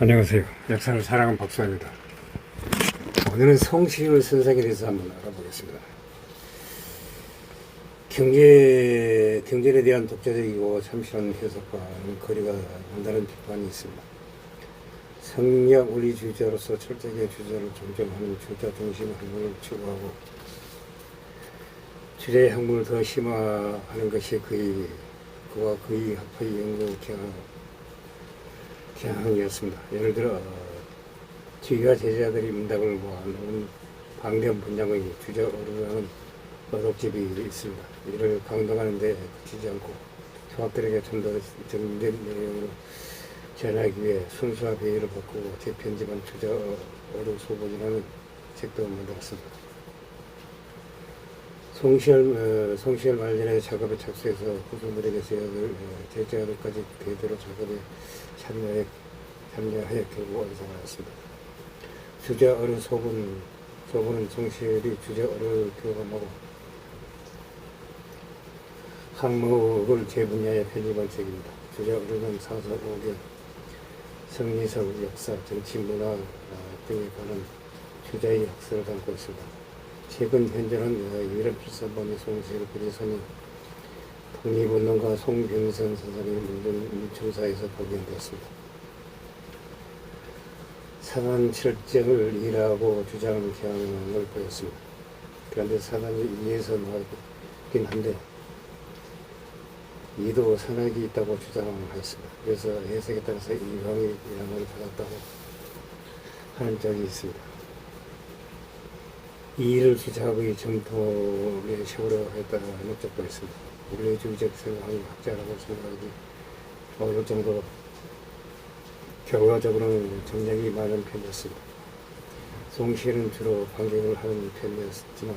안녕하세요. 역사를 사랑하는 박사입니다. 오늘은 성시열 선생에 대해서 한번 알아보겠습니다. 경전에 대한 독자적이고 참신한 해석과는 거리가 먼다는 비판이 있습니다. 성리학 원리주의자로서 철저하게 주자를 존중하는 주자 중심 학문을 추구하고 주자의 학문을 더 심화하는 것이 그와 그의 학파의 연구 경향이었습니다. 예를 들어 주의와 제자들이 문답을 모아놓은 방대한 분량의 주자 어루라는 어록집이 있습니다. 이를 강동하는 데 그치지 않고 수학들에게 좀 더 정리된 내용으로 전하기 위해 순수와 배열을 바꾸고 재편집한 주자 어록 소본이라는 책도 만들었습니다. 송시열 말년에 작업에 착수해서 후손들에게 제자들까지 대대로 작업에 참여하여 결국 완성하였습니다. 주자 어루 소본은 송시열이 주자 어루 교감하고 항목을 재분야에 편집한 책입니다. 주자 어루는 사서 5개, 성리설, 역사, 정치, 문화 등에 관한 주자의 학설을 담고 있습니다. 최근 현재는 유일한 필사본의 송시열 그리선이 독립운동가 송병선 선생의 문중사에서 발견되었습니다. 사단칠정을 이해하고 주장하는 경향을 보였습니다. 그런데 사단이 이해에서 나왔긴 한데 이도 선악이 있다고 주장하였습니다. 그래서 해석에 따라서 이황의 영향을 받았다고 하는 적이 있습니다. 이 일을 주자의 정통에 세우려 했다는 적도 있습니다. 원리주의적 생각하는 학자라고 생각하기 어려울 정도로 결과적으로는 정량이 많은 편이었습니다. 송시열은 주로 반격을 하는 편이었지만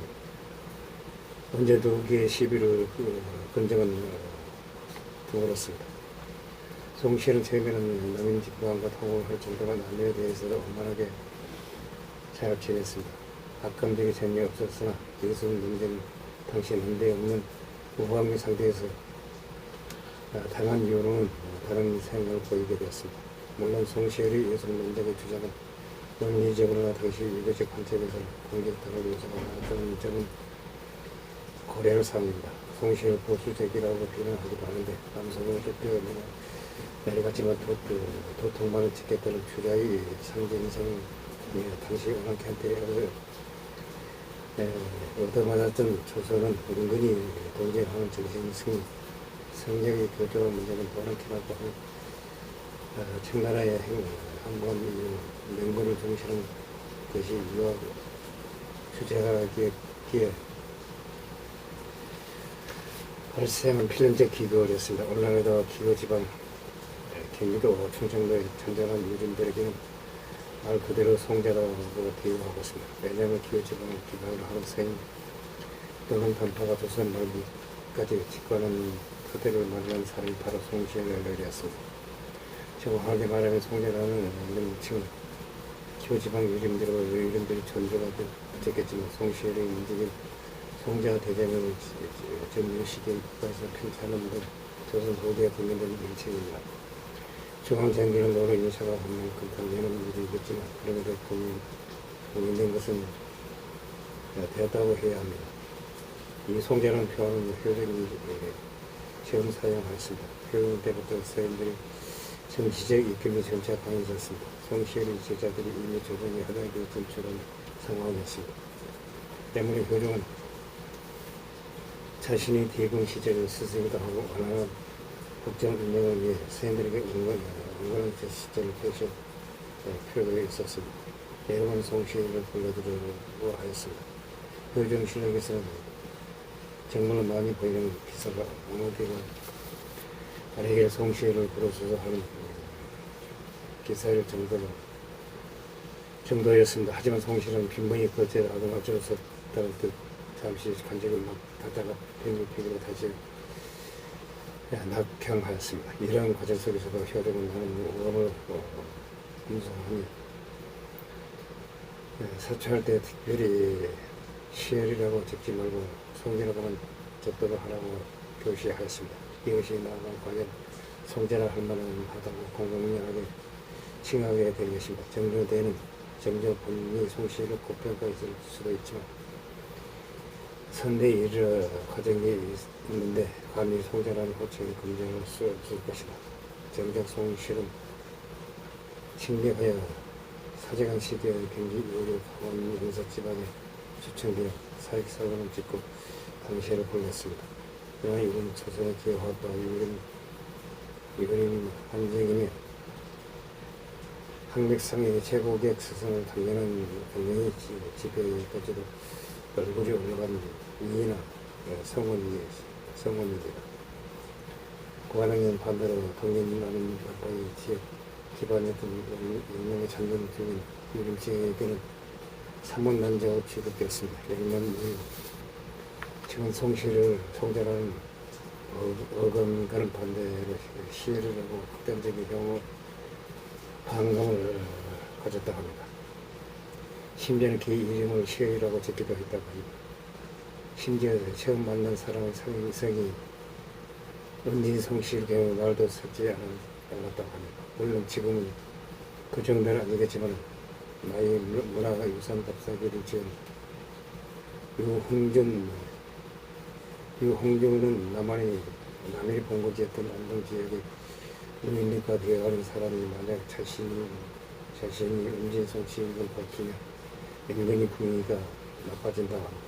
언제도 그의 시비를 근정은 드물었습니다. 송시열은 처음에는 남인 집안과 통혼을 할 정도가 남녀에 대해서 원만하게 잘 지냈습니다. 악감정이 전혀 없었으나 예술 문제는 당시 한데 없는 우방의 상태에서 당한 이유로는 다른 생각을 보이게 되었습니다. 물론 송시열의 예술 문제의 주장은 논리적으로나 당시 유교적 관점에서 공격당할 요소가 많았다는 점은 고려할 사항입니다. 송시열 보수적이라고 비난하기도 하는데 남성을 쫓겨 내려갔지만 도통만을 지켰다는 주자의 상징성 당시 오랑캐한테 얻어맞았던 조선은 은근히 동정하는 정신 승리, 성격의 교조와 문제는 오랑캐라고 하는 청나라의 한번 명분을 중시하는 것이 유학 주자기에 발생한 필연적 기교를 했습니다. 온라인에다 기교 지방 경기도 충청도의 천정한 유진들에게는 말 그대로 송자라고 대우하고 있습니다. 왜냐하면 기후지방을 기반으로 하는 서인 또는 단파가 조선 말기까지 집권한 토대를 마련한 사람이 바로 송시열이었습니다. 정확하게 말하면 송자라는 명칭은 기후지방 유림들이 존재가 됐겠지만 송시열의 인직인 송자 대장을 전유 시기에 국가에서 편찬한 등 조선 후대에 분명된 명칭입니다. 중앙장기는 노로 인사가 없는 금강에는 일이겠지만 그럼에도 공인된 것은 되었다고 해야 합니다. 이 송자는 표현은 효적인 처음 사용하였습니다. 표현 때부터 서인들이 정치적 입김이 점차 강해졌습니다. 송시열의 제자들이 이미 조정에 허락되었던 그런 상황이었습니다. 때문에 효종은 자신이 대군 시절의 스승이다 하고 하나는 국정 운영을 위해 서인들에게 응원한 시절을 표현되어 있었습니다. 여러 번 송시열을 불러들으려고 하였습니다. 효정실록에서는 정말로 많이 보이는 기사가 어느 때가 아래에 송시열을 부르소서 하는 기사일 정도였습니다. 하지만 송시열은 빈번히 거절을 하고 어쩔 수 없다는 듯 잠시 간직을 맡다가 편집기로 다시 낙향하였습니다. 이러한 과정 속에서도 효정은 하는 우업을 분석하니 사초할 때 특별히 시열이라고 적지 말고 송제라고 하는 적도를 하라고 교시하였습니다. 이것이 나아가 과연 송제라 할 만하다고 공공연하게 칭하게 될 것입니다. 정조대는 정조 본인이 송시를 고평가했을 수도 있지만 선대에 이르러 과정이 있는데 감히 송자라는 호칭을 검증할 수 없을 것이다. 정작 송실은 칭력하여 사제강 시대의 경기 이후로 강원 영서 지방에 초청되어 사익사고를 짓고 당시를 보냈습니다. 그러나 이는 조선의 기화과 이그림 한정이며 항백상의 최고객 스승을 당연히 지배까지도 얼굴이 올라간 이이나 성원입니다. 고관왕은 반대로 동인이라는 바의 지역 기반이었던 영령의 장군 중인 유림씨에게는 사문난자로 취급되었습니다. 영령 이후 지금 송시를 송자라는 어검과는 반대로 시해를 하고 극단적인 경우 반감을 가졌다고 합니다. 심지어는 그 이름을 시해라고 적기도 했다고 합니다. 심지어 처음 만난 사람의 성이 은진 송시의 경우 말도 섞지 않았다고 합니다. 물론 지금은 그 정도는 아니겠지만 나의 문화가 유산 답사기를 지은 유홍준은 남의 본거지였던 안동 지역의 노인과 대화하는 사람이 만약 자신이 은진 송시인 걸 밝히면 굉장히 분위기가 나빠진다고 합니다.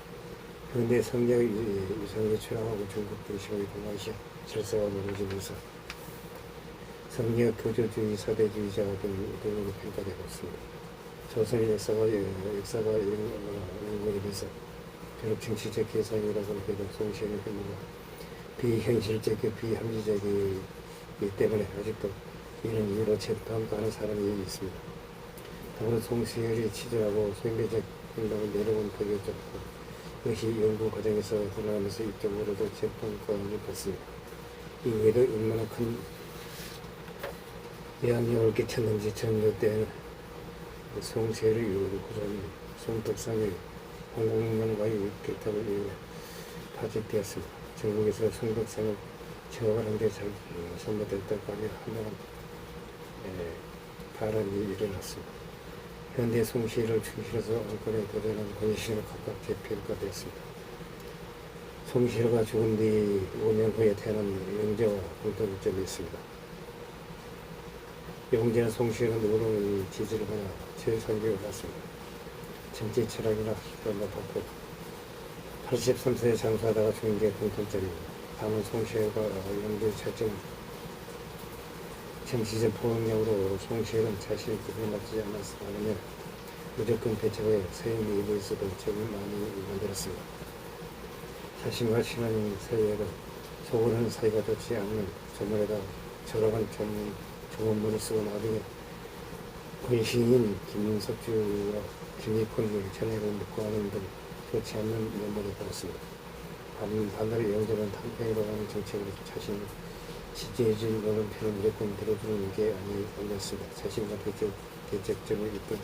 그런데 성경 유성이 추락하고 중국 등심의 동아시아 철사가 무너지면서 성리학 교조주의 사대주의자 등으로 평가되고 있습니다. 조선의 역사가 연구에 대해서 비록 정치적 계산이라고 해도 송시의 현무가 비현실적, 비합리적이기 때문에 아직도 이런 이유로 재평가하는 사람이 있습니다. 더불어 송시열이 치졸하고 소인배적 행동을 내려온 덕이었고 그것이 연구 과정에서 드러나면서 이쪽으로도 재평가를 받습니다. 이외에도 얼마나 큰 영향력을 끼쳤는지 전조 때는 송시열을 이루고 송덕상의 홍공명과의 결탁을 이유로 파직되었습니다. 전국에서 송덕상을 제거하는 데 선보됐다고 하며 한동안 파란이 일어났습니다. 현대 송시를 충실해서 왕권에 도전한 권신으로 각각 재평가되었습니다. 송시가 죽은 뒤 5년 후에 태어난 영재와 공통점이 있습니다. 영재는 송시는 누구를 지지를 하여 최상위를 받습니다. 정치 철학이나 기가 높았고 83세에 장수하다가 죽은 게 공통점입니다. 다만 송시가 영재의 차점 정치적 포용력으로 송시는 자신의 뜻에 맞지 않으며 무조건 배척해 서인의 입에서도 적을 많이 만들었습니다. 자신과 친한 사이에도 속으로는 사이가 좋지 않는 조문에다 저러한 조문문을 쓰고 나중에 권신인 김석주와 김익훈을 전액을 묵고하는 등 좋지 않는 면모를 보였습니다. 반대로 영재는 탕평이라고 하는 정책을 자신을 지지해줄 물음표를 무조건 들어주는 게 아니었습니다. 자신과 대적점을 있던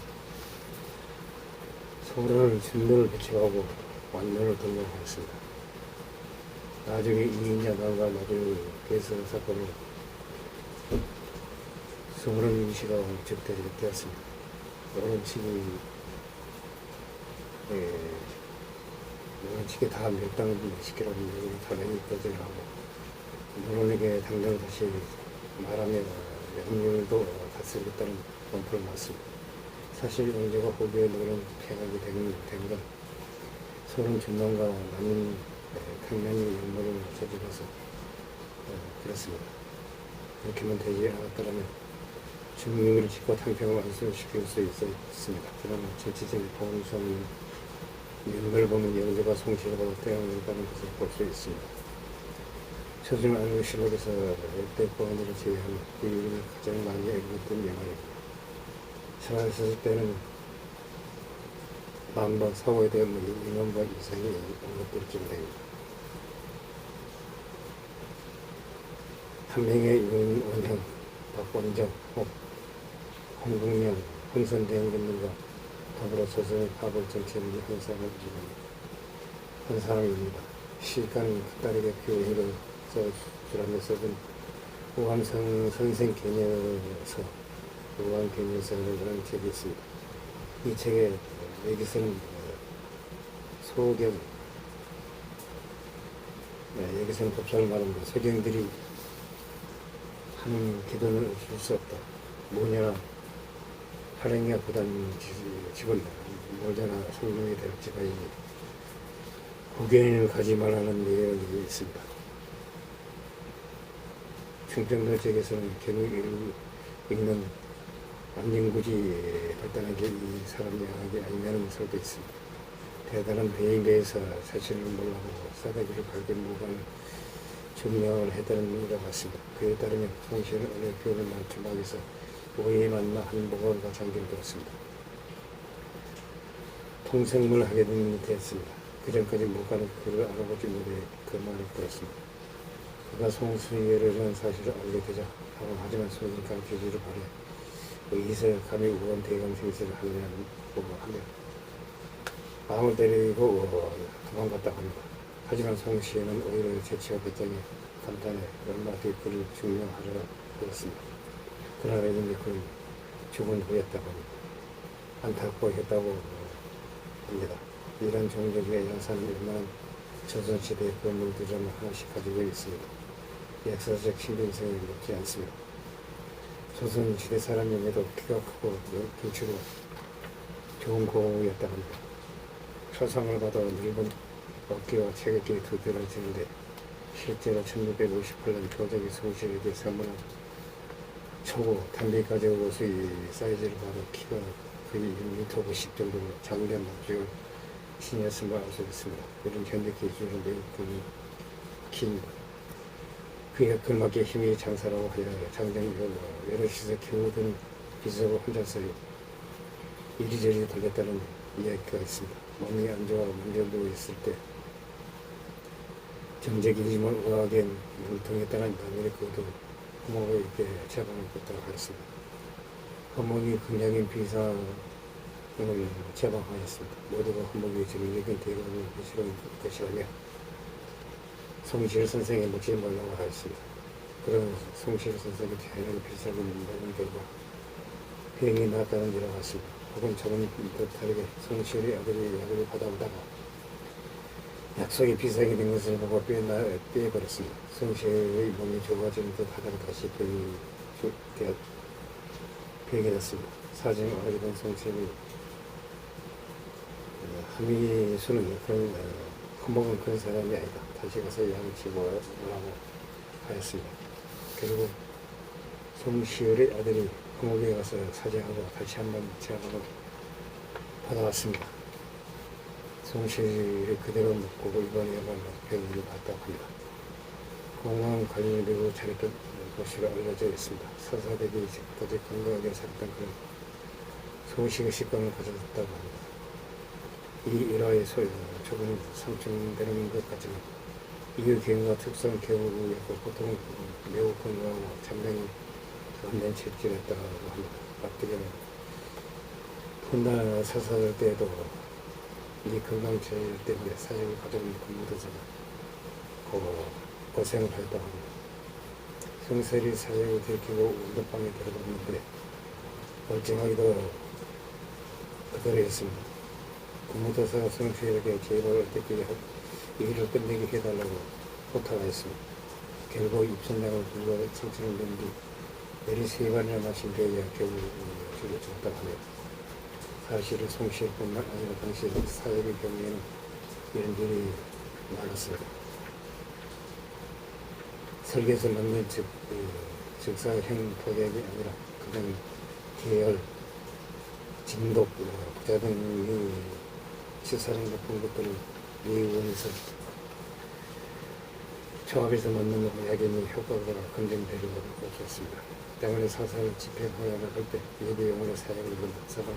서울을 진도를 배척하고 완면을 등록하였습니다. 나중에 이인자단과 나중에 개성 사건으로 서울은 임시가 적대되었습니다. 노론칙에 다 멸당을 시키라는 얘기를 당연히 거절하고 노론에게 당장 다시 말하며 명령도 다스리겠다는 원포를 놨습니다. 사실 영재가 후비에 노론 폐각이 된 건 서울은 전남과 남인 강남이 영모를 저질러서 그렇습니다. 그렇게만 되지 않았더라면 중립을 짓고 탕평을 완수시킬 수 있었습니다. 그러나 정치적인 보험수는 면을 보면 영재가 송시보다 뛰어난다는 것을 볼 수 있습니다. 초중 안국실록에서 역대 보안들을 제외하면 그 이름이 가장 많이 읽었던 영화입니다. 살아있을 때는 만박 사고에 대한 인원과 이상이 언급될 정도입니다. 한명의 윤원형, 박원정, 홍국명, 홍선대행 등과 더불어 조선의 파벌 정치를 한 사람입니다. 시간 끝다리게 교회로 써주라며 써준 우함성 선생 개념에서 무한경륜서라는 책이 있습니다. 이 책에 여기서는 소경, 여기서는 법상을 말합니다. 소경들이 하는 기도는 없을 수 없다. 뭐냐나 하랭이가 고단 집은 멀잖아 성령이 될지가 구견을 가지 말라는 내용이 있습니다. 충청도 쪽에서는 경을 읽는 안진구지 발달한 게 이 사람 이야기 아니냐는 설도 있습니다. 대단한 배인배에서 사실을 몰라보고 싸대기를 갈게 무관 증명을 했다는 이라 같습니다. 그에 따르면 성실은 어느 교를 맞춤하기서 오해에 만나 한복원과 장기를 들었습니다. 통생문을 하게 된 됐습니다. 그 전까지 무관은 그를 알아보지 못해 그 말을 들었습니다. 그가 송수예라는 사실을 알게 되자 하지만 소인가 교주를 발해 이세 감히 우원 대감 생세를 하느냐는 보고 하며 마음을 때리고 도망갔다고 합니다. 하지만 송씨에는 오히려 재치와 배짱에 간단해 얼마 뒤에 그를 증명하려고 하였습니다. 그러나 이제 그는 죽은 후였다고 합니다. 안타까워했다고 합니다. 이런 종족의 양산은 웬만한 조선시대의 건물들은 하나씩 가지고 있습니다. 역사적 신빙성이 높지 않습니다. 조선시대 사람임에도 키가 크고 길쭉고 좋은 고우였다고 합니다. 초상을 봐도 넓은 어깨와 체격이 두드러지는데 실제로 1658년 교적이 송실에게 선물한 초고 담비까지 옷의 사이즈를 봐도 키가 거의 1m 50 정도로 장대한 목적을 신이었음을 알 수 있습니다. 이런 현대 기술은 매우 긴 그에 걸맞게 힘이 장사라고 하여 장정이고 여럿이서 키우던 비서고 혼자서 이리저리 돌렸다는 이야기가 있습니다. 몸이 안 좋아 문제도 있을 때 정적이지만 의학에 물통했다는 단일의 그도 허목에 있게 처방을 받도록 하였습니다. 허목이 긍정인 비상을 처방하였습니다. 모두가 허목이 정력인 대감을 싫어할 것이라며 송실 선생의 묻지 말라고 하였습니다. 그런 송실 선생의 태어난 필사를 내는 결과 병이 나았다는 일화 같습니다. 혹은 저는 다르게 송실의 아들이 약을 받아오다가 약속이 비상이 된 것을 보고 빼버렸습니다. 송실의 몸이 좋아지는 듯 하다가 다시 병이 됐습니다. 사정을 알게 된 송실의 함의수는 그런 허목은 그런 사람이 아니다. 다시 가서 약을 치고라고 하였습니다. 그리고 송시열의 아들이 허목에 가서 사죄하고 다시 한번 제약을 받아왔습니다. 송시열이 그대로 묵고 이번에야말로 병을 받았다고 합니다. 공항 관리를 매우 잘했던 것으로 알려져 있습니다. 서사대기 직까지 건강하게 살았던 그런 송시의 식감을 가졌다고 합니다. 이 일화의 조금 상충되는 것 같지만 이의 경우가 특성 경우였고 보통 매우 건강하고 장명이 한된 체질이었다고 합니다. 앞뒤에는 훗날 사살 때에도 이 건강 체질 때문에 사형을 가져온 근무도자가 고생을 하였다고 합니다. 성설이 사형을 들키고 운동방에 들어갔는데 멀쩡하기도 그대로 했습니다. 근무도사가 성수에게 제발 어떻게 일을 끝내게 해달라고 부탁하였습니다. 결국 입선장을 불러 청춘을 낸 뒤 내리 3번이나 마신 데에야 결국 줄을 줬다고 하며 사실은 송시뿐만 아니라 당시 사회의 경우에는 이런 일이 많았습니다. 설계에서 만든 즉사형 폭약이 아니라 그냥 계열, 진독, 부자 등의 시사를 높은 것들을 미의원에서 조합에서 만든 약에는 효과가 검증될 수 없었습니다. 때문에 사설 집행 허약을 할 때 예비용으로 사용을 한 사람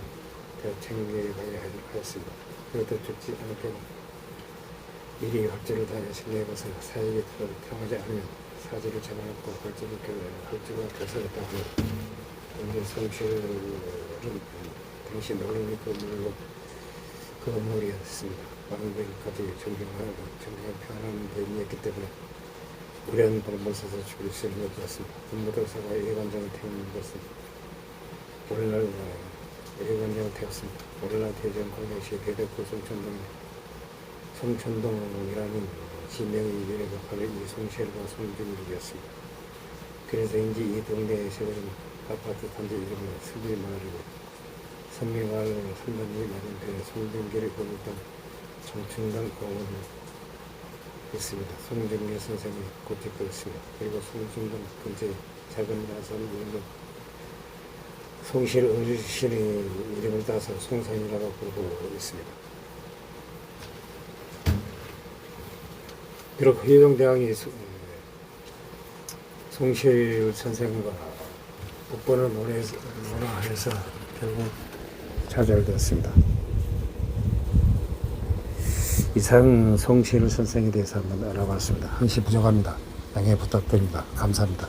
대책에 가야 하였습니다. 그것도 죽지 않을 경우 미리 활주를 다해 실내해봐서 사역에 평하지 않으면 사지를 잡아놓고 활주가 결석했다고 합니다. 그런데 성실은 당시 노름이 건물로 그 건물이었습니다. 왕백까지 존경하는 편한 대인이었기 때문에 무례한 방법을 써서 죽일 수는 없었습니다. 근무도사가 예관장을 태우는 것은 오늘날 일관장 되었습니다. 오늘날 대전광역시 대덕구 송천동이라는 지명의 유래가 바로 이 송실과 송중길이었습니다. 그래서인지 이 동네에 세워진 아파트 단지 이름은 슬리마을이고 선미마을 선반이 맞은편에 송중길을 거느던 정춘당 공원이 있습니다. 송중길 선생이 곧 짓고 있습니다. 그리고 송중동 근처에 작은 야산 이름은 송실 어르신의 이름을 따서 송산이라고 부르고 있습니다. 비록 회종대왕이 송실 선생과 북번을 논하해서 결국 좌절되었습니다. 이상 송실 선생에 대해서 한번 알아봤습니다. 한시 부족합니다. 양해 부탁드립니다. 감사합니다.